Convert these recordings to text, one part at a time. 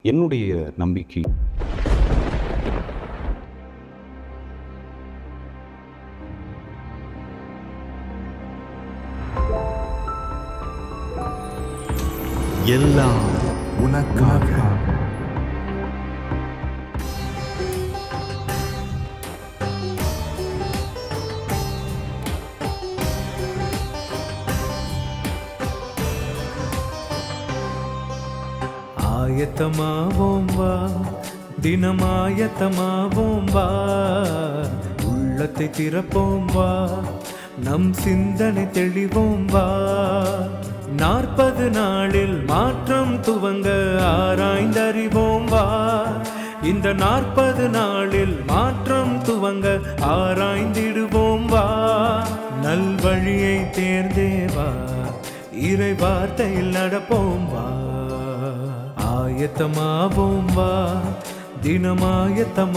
என்னுடைய நம்பிக்கை எல்லாம் உனக்காக. ஆயத்தமாவோம் வா, தினமாயத்தமாவோம் வா, உள்ளத்தை திறப்போம் வா, நம் சிந்தனை தெளிவோம் வா. 40 நாளில் மாற்றம் துவங்க ஆராய்ந்தறிவோம் வா. இந்த 40 நாளில் மாற்றம் துவங்க ஆராய்ந்திடுவோம் வா. நல்வழியை தேர்ந்தேவா, இறை வார்த்தையில் நடப்போம் வா. ஆயத்தமாவோம் வா, தினமாயத்தமாவோம்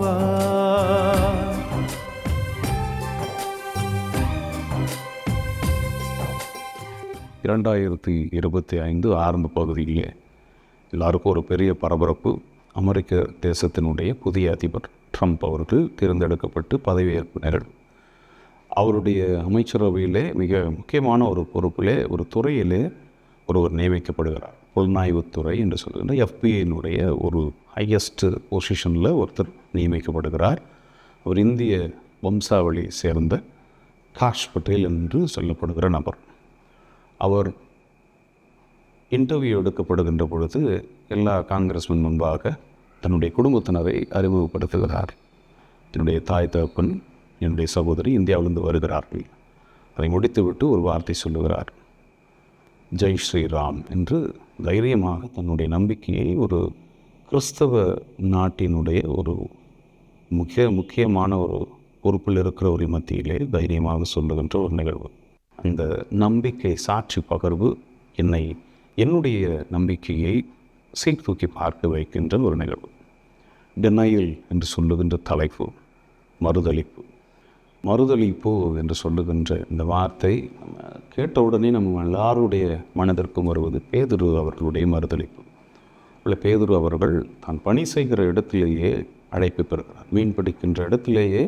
வா. 2025 ஆரம்ப பகுதியிலே எல்லாருக்கும் ஒரு பெரிய பரபரப்பு. அமெரிக்க தேசத்தினுடைய புதிய அதிபர் ட்ரம்ப் அவர்கள் தேர்ந்தெடுக்கப்பட்டு பதவியேற்பு நிகழ்வு. அவருடைய அமைச்சரவையிலே மிக முக்கியமான ஒரு பொறுப்பிலே, ஒரு துறையிலே ஒருவர் நியமிக்கப்படுகிறார். புலனாய்வுத்துறை என்று சொல்கின்ற FBIனுடைய ஒரு ஹையஸ்ட் பொசிஷனில் ஒருத்தர் நியமிக்கப்படுகிறார். அவர் இந்திய வம்சாவளி சேர்ந்த காஷ் பட்டேல் என்று சொல்லப்படுகிற நபர். அவர் இன்டர்வியூ எடுக்கப்படுகின்ற பொழுது எல்லா காங்கிரஸ்மேன் முன்பாக தன்னுடைய குடும்பத்தினரை அறிமுகப்படுத்துகிறார். என்னுடைய தாய் தகப்பன், என்னுடைய சகோதரி இந்தியாவிலிருந்து வருகிறார்கள். அதை முடித்துவிட்டு ஒரு வார்த்தை சொல்லுகிறார், ஜெய் ஸ்ரீராம் என்று தைரியமாக தன்னுடைய நம்பிக்கையை ஒரு கிறிஸ்தவ நாட்டினுடைய ஒரு முக்கியமான ஒரு பொறுப்பில் இருக்கிற ஒரு மத்தியிலே தைரியமாக சொல்லுகின்ற ஒரு நிகழ்வு. அந்த நம்பிக்கை சாட்சி பகர்வு என்னுடைய நம்பிக்கையை சீர்தூக்கி பார்க்க வைக்கின்ற ஒரு நிகழ்வு. டெனையல் என்று சொல்லுகின்ற தலைப்பு மறுதளிப்பு என்று சொல்லுகின்ற இந்த வார்த்தை கேட்ட உடனே நம்ம எல்லாருடைய மனதிற்கும் வருவது பேதுரு அவர்களுடைய மறுதளிப்பு. பேதுரு அவர்கள் தான் பணி செய்கிற இடத்திலேயே அழைப்பு பெறுகிறார். மீன் பிடிக்கின்ற இடத்திலேயே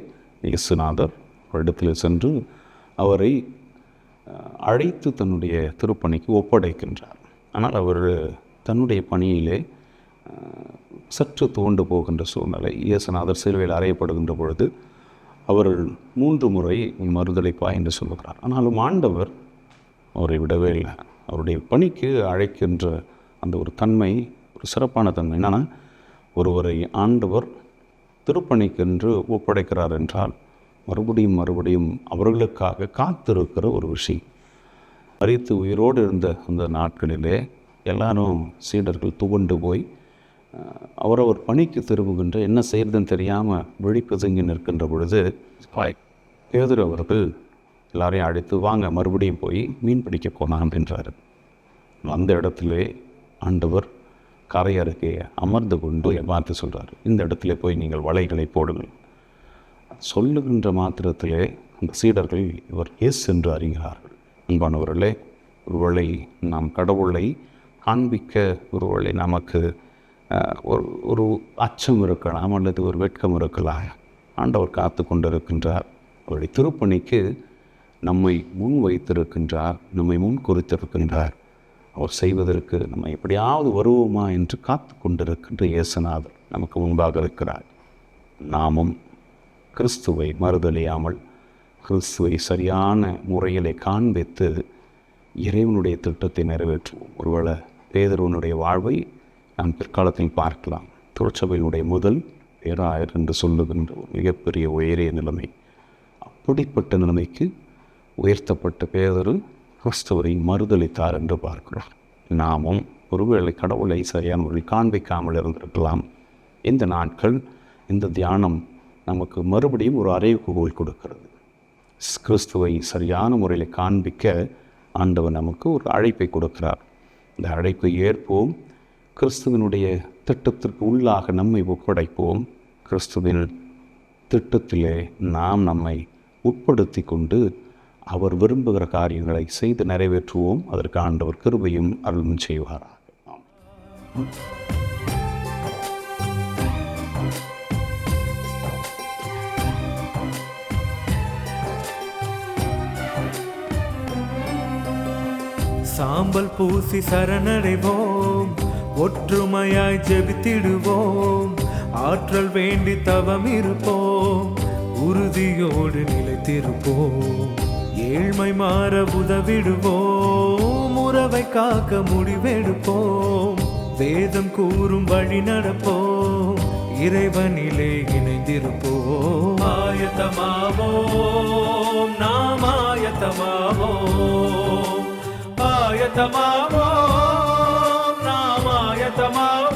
இயேசுநாதர் இடத்தில் சென்று அவரை அழைத்து தன்னுடைய திருப்பணிக்கு ஒப்படைக்கின்றார். ஆனால் அவர் தன்னுடைய பணியிலே சற்று துவண்டு போகின்ற சூழ்நிலை. இயேசுநாதர் சிலுவையில் அறையப்படுகின்ற பொழுது அவர்கள் 3 முறை மறுதளிப்பா என்று சொல்லுகிறார். ஆனாலும் ஆண்டவர் அவரை விடவே இல்லை. அவருடைய பணிக்கு அழைக்கின்ற அந்த ஒரு தன்மை, ஒரு சிறப்பான தன்மை என்னன்னா, ஒருவரை ஆண்டவர் திருப்பணிக்கென்று ஒப்படைக்கிறார் என்றால் மறுபடியும் அவர்களுக்காக காத்திருக்கிற ஒரு விஷயம். மரித்து உயிரோடு இருந்த அந்த நாட்களிலே எல்லாரும் சீடர்கள் துவண்டு போய் அவரவர் பணிக்கு திரும்புகின்ற என்ன செய்கிறதுன்னு தெரியாமல் விழிப்பதுங்கி நிற்கின்ற பொழுது பேதுரு அவர்கள் எல்லாரையும் அழைத்து வாங்க மறுபடியும் போய் மீன் பிடிக்க போனான் என்றார். அந்த இடத்திலே ஆண்டவர் கரை அருகே அமர்ந்து கொண்டு பார்த்து சொல்கிறார், இந்த இடத்துல போய் நீங்கள் வலைகளை போடுங்கள். சொல்லுகின்ற மாத்திரத்திலே அந்த சீடர்கள் இவர் இயேசு என்று அறிகிறார்கள். அன்பானவர்களே, ஒருவேளை நாம் கடவுளை காண்பிக்க ஒருவேளை நமக்கு ஒரு அச்சம் இருக்கலாம், அல்லது ஒரு வெட்கம் இருக்கலாம். ஆண்டவர் காத்து கொண்டிருக்கின்றார். அவருடைய திருப்பணிக்கு நம்மை முன் வைத்திருக்கின்றார், நம்மை முன் குறித்திருக்கின்றார். அவர் செய்வதற்கு நம்ம எப்படியாவது வருவோமா என்று காத்து கொண்டிருக்கின்ற இயேசுநாதர் நமக்கு முன்பாக இருக்கிறார். நாமும் கிறிஸ்துவை மறுதலியாமல் கிறிஸ்துவை சரியான முறையிலே காண்பித்து இறைவனுடைய திட்டத்தை நிறைவேற்றுவோம். ஒருவேளை பேதுருவனுடைய வாழ்வை நாம் பிற்காலத்தில் பார்க்கலாம். திருச்சபையினுடைய முதல் பேராயர் என்று சொல்லுகின்ற ஒரு மிகப்பெரிய உயரிய நிலைமை. அப்படிப்பட்ட நிலைமைக்கு உயர்த்தப்பட்ட பேதுரு கிறிஸ்துவை மறுதலித்தார் என்று பார்க்கிறோம். நாமும் ஒருவேளை கடவுளை சரியான முறையில் காண்பிக்காமல் இருந்திருக்கலாம். இந்த நாட்கள், இந்த தியானம் நமக்கு மறுபடியும் ஒரு அறைகூவல் கொடுக்கிறது. கிறிஸ்துவை சரியான முறையில் காண்பிக்க ஆண்டவர் நமக்கு ஒரு அழைப்பை கொடுக்கிறார். இந்த அழைப்பை ஏற்போம். கிறிஸ்துவனுடைய திட்டத்திற்கு உள்ளாக நம்மை ஒப்படைப்போம். கிறிஸ்துவின் திட்டத்திலே நாம் நம்மை உட்படுத்தி கொண்டு அவர் விரும்புகிற காரியங்களை செய்து நிறைவேற்றுவோம். அதற்கு ஆண்டவர் கிருபையும் அருளும் செய்வாராக. சாம்பல் பூசி சரணடைவோம், ஒற்றுமையாய் ஜெபித்திடுவோம், ஆற்றல் வேண்டி தவம் இருப்போம், உறுதியோடு நிலைத்திருப்போம், ஏழ்மை மாற உதவிடுவோம், உறவை காக்க முடிவெடுப்போம், வேதம் கூறும் வழி நடப்போம், இறைவனிலே இணைந்திருப்போம். ஆயத்தமாவோம், நாம் ஆயத்தமாவோம், ஆயத்தமாவோம், நாம் ஆயத்தமாவோம்.